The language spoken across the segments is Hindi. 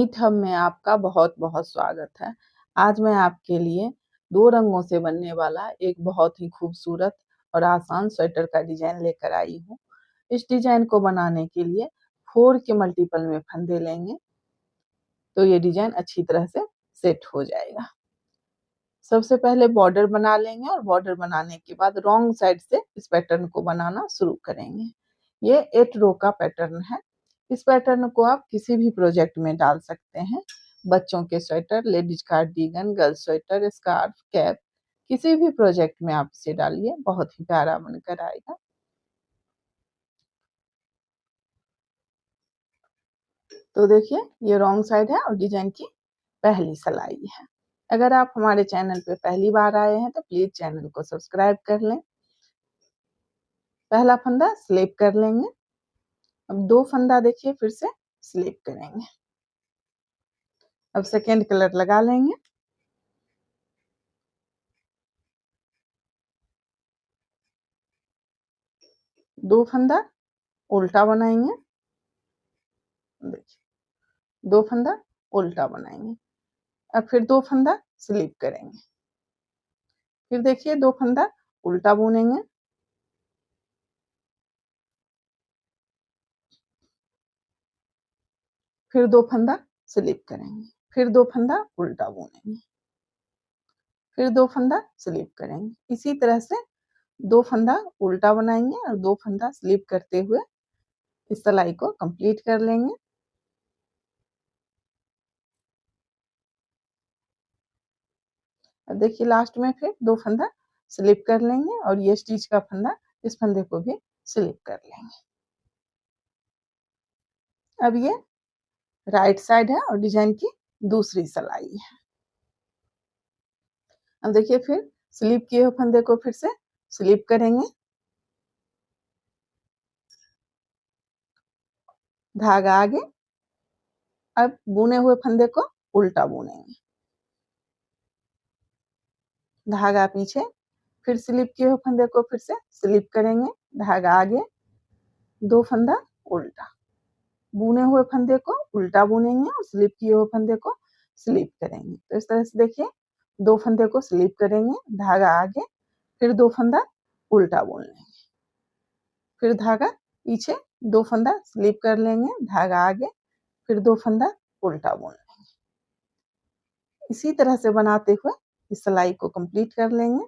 नीट हब में आपका बहुत बहुत स्वागत है। आज मैं आपके लिए 2 रंगों से बनने वाला एक बहुत ही खूबसूरत और आसान स्वेटर का डिजाइन लेकर आई हूँ। इस डिजाइन को बनाने के लिए 4 के मल्टीपल में फंदे लेंगे तो ये डिजाइन अच्छी तरह से सेट हो जाएगा। सबसे पहले बॉर्डर बना लेंगे और बॉर्डर बनाने के बाद रॉन्ग साइड से इस पैटर्न को बनाना शुरू करेंगे। ये 8 रो का पैटर्न है। इस पैटर्न को आप किसी भी प्रोजेक्ट में डाल सकते हैं। बच्चों के sweater, ladies cardigan, girls sweater, scarf, cap, किसी भी प्रोजेक्ट में आप इसे डालिए, बहुत ही प्यारा बनकर आएगा। तो देखिए ये रॉन्ग साइड है और डिजाइन की पहली सिलाई है। अगर आप हमारे चैनल पे पहली बार आए हैं तो प्लीज चैनल को सब्सक्राइब कर लें। पहला फंदा स्लिप कर लेंगे। अब 2 फंदा देखिए फिर से स्लिप करेंगे। अब सेकेंड कलर लगा लेंगे। दो फंदा उल्टा बनाएंगे। देखिए 2 फंदा उल्टा बनाएंगे। अब फिर 2 फंदा स्लिप करेंगे। फिर देखिए 2 फंदा उल्टा बुनेंगे। फिर 2 फंदा स्लिप करेंगे। फिर 2 फंदा उल्टा बुनेंगे। फिर 2 फंदा स्लिप करेंगे। इसी तरह से 2 फंदा उल्टा बनाएंगे और 2 फंदा स्लिप करते हुए इस सिलाई को कंप्लीट कर लेंगे। अब देखिए लास्ट में फिर 2 फंदा स्लिप कर लेंगे और ये स्टिच का फंदा इस फंदे को भी स्लिप कर लेंगे। अब ये राइट साइड है और डिजाइन की दूसरी सिलाई है। अब देखिए फिर स्लिप किए हुए फंदे को फिर से स्लिप करेंगे। धागा आगे। अब बुने हुए फंदे को उल्टा बुनेंगे। धागा पीछे। फिर स्लिप किए हुए फंदे को फिर से स्लिप करेंगे। धागा आगे। 2 फंदा उल्टा। बुने हुए फंदे को उल्टा बुनेंगे और स्लिप किए हुए फंदे को स्लिप करेंगे। तो इस तरह से देखिए 2 फंदे को स्लिप करेंगे। धागा आगे। फिर 2 फंदा उल्टा बुन लेंगे। फिर धागा पीछे। 2 फंदा स्लिप कर लेंगे। धागा आगे। फिर 2 फंदा उल्टा बुन लेंगे। इसी तरह से बनाते हुए इस सिलाई को कंप्लीट कर लेंगे।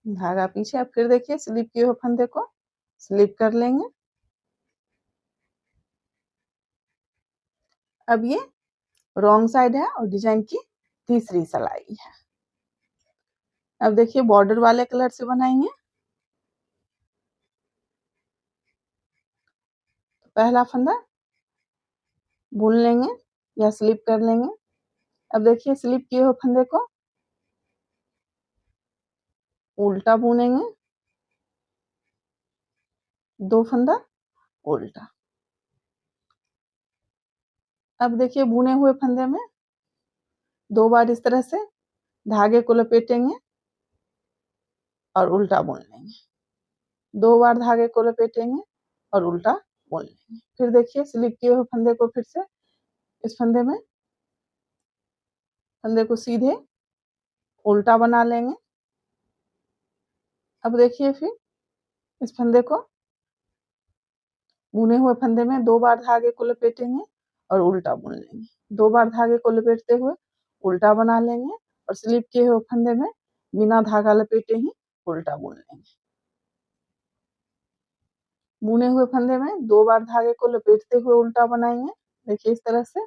धागा पीछे। अब फिर देखिए स्लिप किए हुए फंदे को स्लिप कर लेंगे। अब ये रॉन्ग साइड है और डिजाइन की तीसरी सिलाई है। अब देखिए बॉर्डर वाले कलर से बनाएंगे। पहला फंदा बुन लेंगे या स्लिप कर लेंगे। अब देखिए स्लिप किए हुए फंदे को उल्टा बुनेंगे। 2 फंदा उल्टा। अब देखिए बुने हुए फंदे में 2 बार इस तरह से धागे को लपेटेंगे और उल्टा बुन लेंगे। 2 बार धागे को लपेटेंगे और उल्टा बुन लेंगे। फिर देखिए स्लिप किए हुए फंदे को फिर से इस फंदे को सीधे उल्टा बना लेंगे। अब देखिए फिर इस फंदे को बुने हुए फंदे में 2 बार धागे को लपेटेंगे और उल्टा बुन लेंगे। 2 बार धागे को लपेटते हुए उल्टा बना लेंगे और स्लिप किए हुए फंदे में बिना धागा लपेटे ही उल्टा बुन लेंगे। बुने हुए फंदे में 2 बार धागे को लपेटते हुए उल्टा बनाएंगे। देखिए इस तरह से।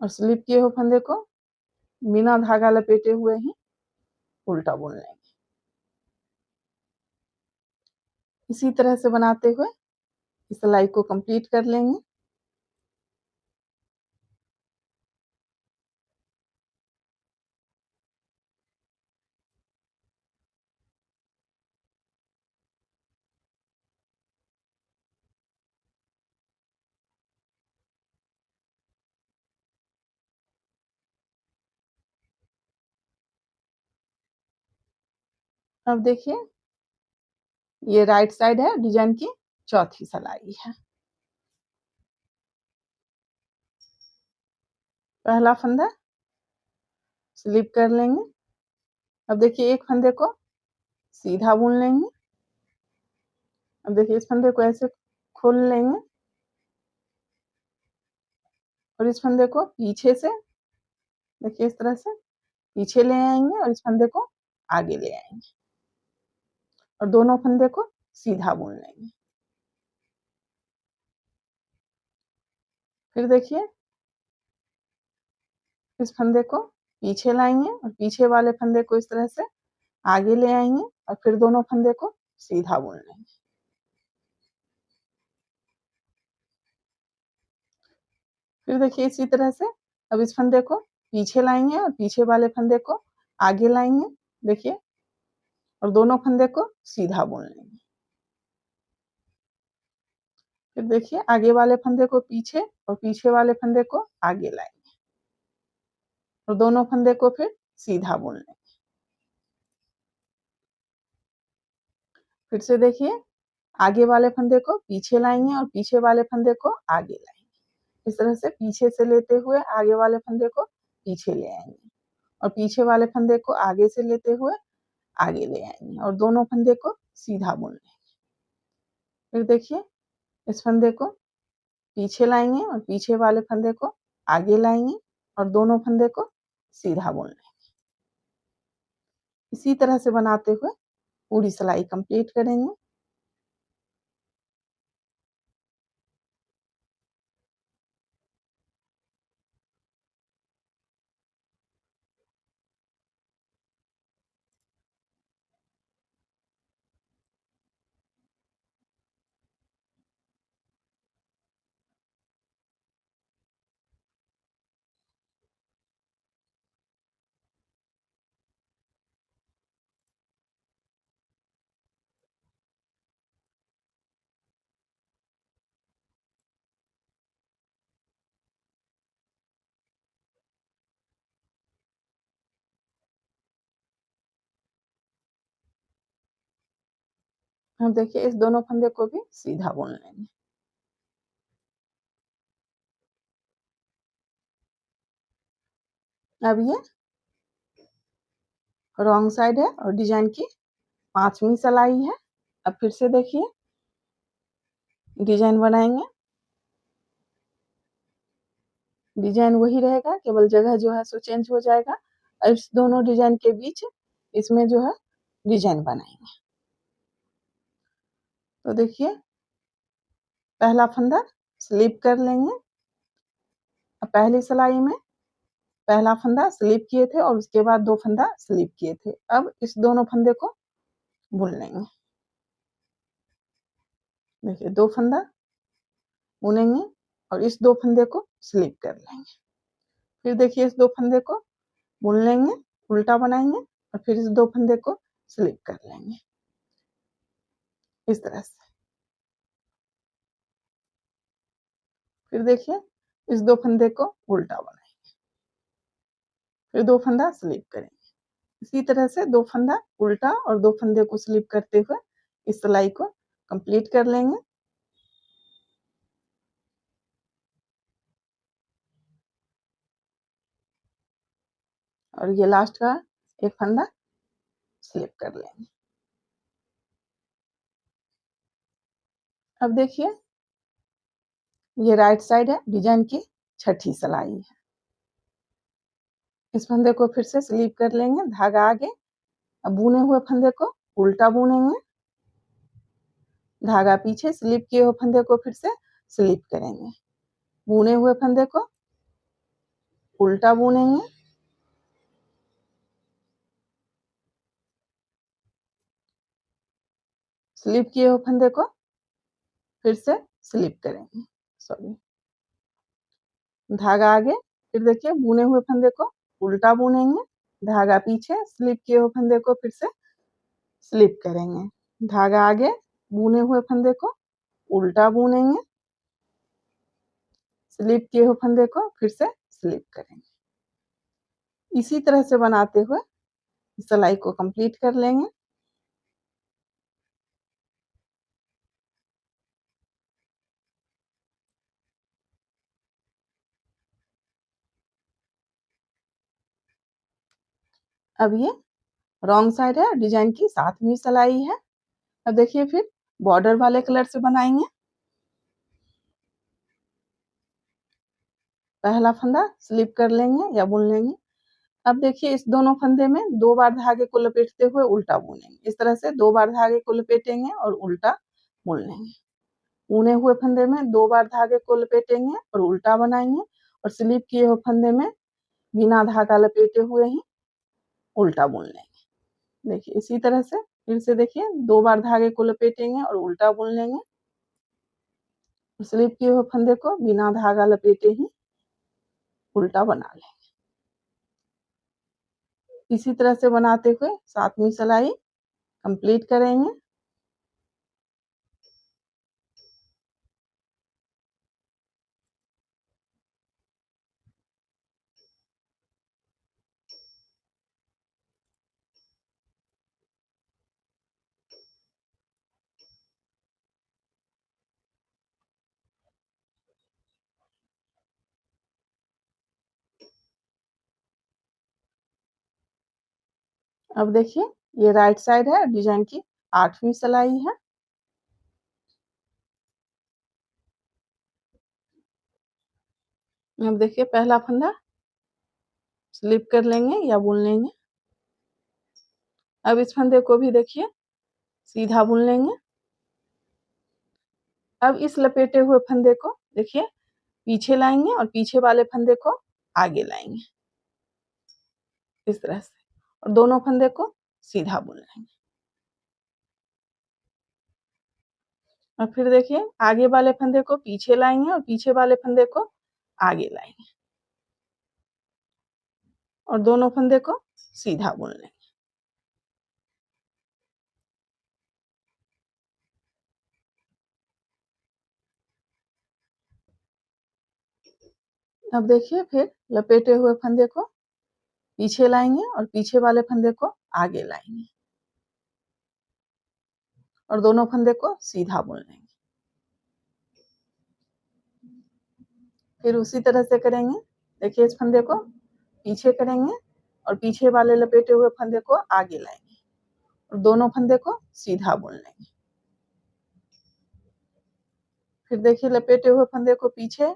और स्लिप किए हुए फंदे को बिना धागा लपेटे हुए ही उल्टा बुन लेंगे। इसी तरह से बनाते हुए इस सिलाई को कंप्लीट कर लेंगे। अब देखिए ये राइट साइड है डिजाइन की चौथी सिलाई है। पहला फंदा स्लिप कर लेंगे। अब देखिए एक फंदे को सीधा बुन लेंगे। अब देखिए इस फंदे को ऐसे खोल लेंगे और इस फंदे को पीछे से देखिए इस तरह से पीछे ले आएंगे और इस फंदे को आगे ले आएंगे और दोनों फंदे को सीधा बुन लेंगे। फिर देखिए इस फंदे को पीछे लाएंगे और पीछे वाले फंदे को इस तरह से आगे ले आएंगे और फिर दोनों फंदे को सीधा बुन लेंगे। फिर देखिए इसी तरह से अब इस फंदे को पीछे लाएंगे और पीछे वाले फंदे को आगे लाएंगे देखिए और दोनों फंदे को सीधा बुन लेंगे। फिर देखिए आगे वाले फंदे को पीछे और पीछे वाले फंदे को आगे लाएंगे और दोनों फंदे को फिर सीधा बुन लेंगे। फिर से देखिए आगे वाले फंदे को पीछे लाएंगे और पीछे वाले फंदे को आगे लाएंगे। इस तरह से पीछे से लेते हुए आगे वाले फंदे को पीछे ले आएंगे और पीछे वाले फंदे को आगे से लेते हुए आगे ले आएंगे और दोनों फंदे को सीधा बुन लेंगे। फिर देखिए इस फंदे को पीछे लाएंगे और पीछे वाले फंदे को आगे लाएंगे और दोनों फंदे को सीधा बुन लेंगे। इसी तरह से बनाते हुए पूरी सिलाई कंप्लीट करेंगे। अब देखिए इस दोनों फंदे को भी सीधा बुन लेंगे। अब ये रॉन्ग साइड है और डिजाइन की 5वीं सिलाई है। अब फिर से देखिए डिजाइन बनाएंगे। डिजाइन वही रहेगा, केवल जगह जो है सो चेंज हो जाएगा। अब इस दोनों डिजाइन के बीच इसमें जो है डिजाइन बनाएंगे। तो देखिए पहला फंदा स्लिप कर लेंगे। अब पहली सिलाई में पहला फंदा स्लिप किए थे और उसके बाद 2 फंदा स्लिप किए थे। अब इस दोनों फंदे को बुन लेंगे। देखिए 2 फंदा बुनेंगे और इस 2 फंदे को स्लिप कर लेंगे। फिर देखिए इस 2 फंदे को बुन लेंगे, उल्टा बनाएंगे और फिर इस 2 फंदे को स्लिप कर लेंगे इस तरह से। फिर देखिए इस 2 फंदे को उल्टा बनाएंगे, फिर 2 फंदा स्लिप करेंगे। इसी तरह से 2 फंदा उल्टा और 2 फंदे को स्लिप करते हुए इस सिलाई को कंप्लीट कर लेंगे। और ये लास्ट का एक फंदा स्लिप कर लेंगे। अब देखिए ये राइट साइड है डिजाइन की 6ठी सिलाई है। इस फंदे को फिर से स्लिप कर लेंगे, धागा आगे। अब बुने हुए फंदे को उल्टा बुनेंगे, धागा पीछे, स्लिप किए हुए फंदे को फिर से स्लिप करेंगे, बुने हुए फंदे को उल्टा बुनेंगे, स्लिप किए हुए फंदे को फिर से स्लिप करेंगे, सॉरी, धागा आगे। फिर देखिए बुने हुए फंदे को उल्टा बुनेंगे, धागा पीछे, स्लिप किए हुए फंदे को फिर से स्लिप करेंगे, धागा आगे, बुने हुए फंदे को उल्टा बुनेंगे, स्लिप किए हुए फंदे को फिर से स्लिप करेंगे। इसी तरह से बनाते हुए सिलाई को कंप्लीट कर लेंगे। अब ये रॉन्ग साइड है, डिजाइन की 7वीं सिलाई है। अब देखिए फिर बॉर्डर वाले कलर से बनाएंगे। पहला फंदा स्लिप कर लेंगे या बुन लेंगे। अब देखिए इस दोनों फंदे में 2 बार धागे को लपेटते हुए उल्टा बुनेंगे। इस तरह से 2 बार धागे को लपेटेंगे और उल्टा बुन लेंगे। बुने हुए फंदे में 2 बार धागे को लपेटेंगे और उल्टा बनाएंगे और स्लिप किए हुए फंदे में बिना धागा लपेटे हुए ही उल्टा बुन लेंगे। देखिए इसी तरह से फिर से देखिए 2 बार धागे को लपेटेंगे और उल्टा बुन लेंगे। स्लिप किए हुए फंदे को बिना धागा लपेटे ही उल्टा बना लेंगे। इसी तरह से बनाते हुए 7वीं सिलाई कंप्लीट करेंगे। अब देखिए ये राइट साइड है, डिजाइन की 8वीं सिलाई है। अब देखिए पहला फंदा स्लिप कर लेंगे या बुन लेंगे। अब इस फंदे को भी देखिए सीधा बुन लेंगे। अब इस लपेटे हुए फंदे को देखिए पीछे लाएंगे और पीछे वाले फंदे को आगे लाएंगे इस तरह से, और दोनों फंदे को सीधा बुन लेंगे। और फिर देखिए आगे वाले फंदे को पीछे लाएंगे और पीछे वाले फंदे को आगे लाएंगे और दोनों फंदे को सीधा बुन लेंगे। अब देखिए फिर लपेटे हुए फंदे को पीछे लाएंगे और पीछे वाले फंदे को आगे लाएंगे और दोनों फंदे को सीधा बुन लेंगे। फिर उसी तरह से करेंगे। देखिए इस फंदे को पीछे करेंगे और पीछे वाले लपेटे हुए फंदे को आगे लाएंगे और दोनों फंदे को सीधा बुन लेंगे। फिर देखिए लपेटे हुए फंदे को पीछे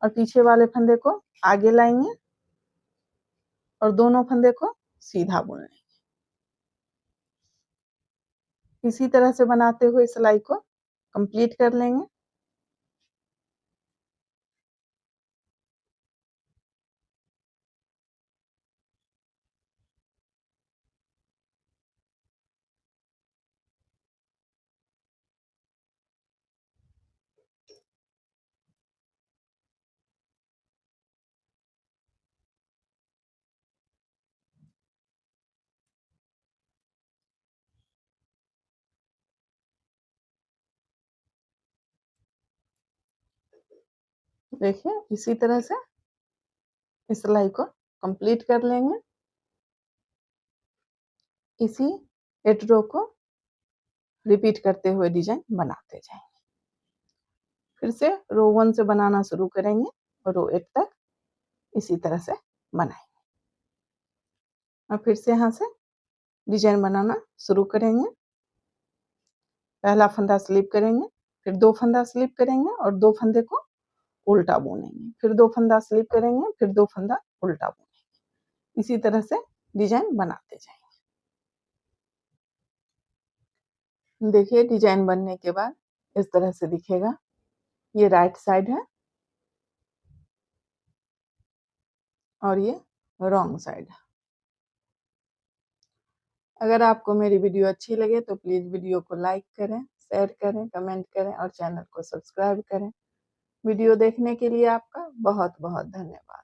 और पीछे वाले फंदे को आगे लाएंगे और दोनों फंदे को सीधा बुन लेंगे। इसी तरह से बनाते हुए सिलाई को कंप्लीट कर लेंगे। देखिए इसी तरह से इस सिलाई को कंप्लीट कर लेंगे। इसी 8 रो को रिपीट करते हुए डिजाइन बनाते जाएंगे। फिर से रो 1 से बनाना शुरू करेंगे और रो 8 तक इसी तरह से बनाएंगे। और फिर से यहाँ से डिजाइन बनाना शुरू करेंगे। पहला फंदा स्लिप करेंगे, फिर 2 फंदा स्लिप करेंगे और 2 फंदे को उल्टा बुनेंगे, फिर 2 फंदा स्लिप करेंगे, फिर 2 फंदा उल्टा बुनेंगे। इसी तरह से डिजाइन बनाते जाएंगे। देखिए डिजाइन बनने के बाद इस तरह से दिखेगा। ये राइट साइड है और ये रॉन्ग साइड है। अगर आपको मेरी वीडियो अच्छी लगे तो प्लीज़ वीडियो को लाइक करें, शेयर करें, कमेंट करें और चैनल को सब्सक्राइब करें। वीडियो देखने के लिए आपका बहुत-बहुत धन्यवाद।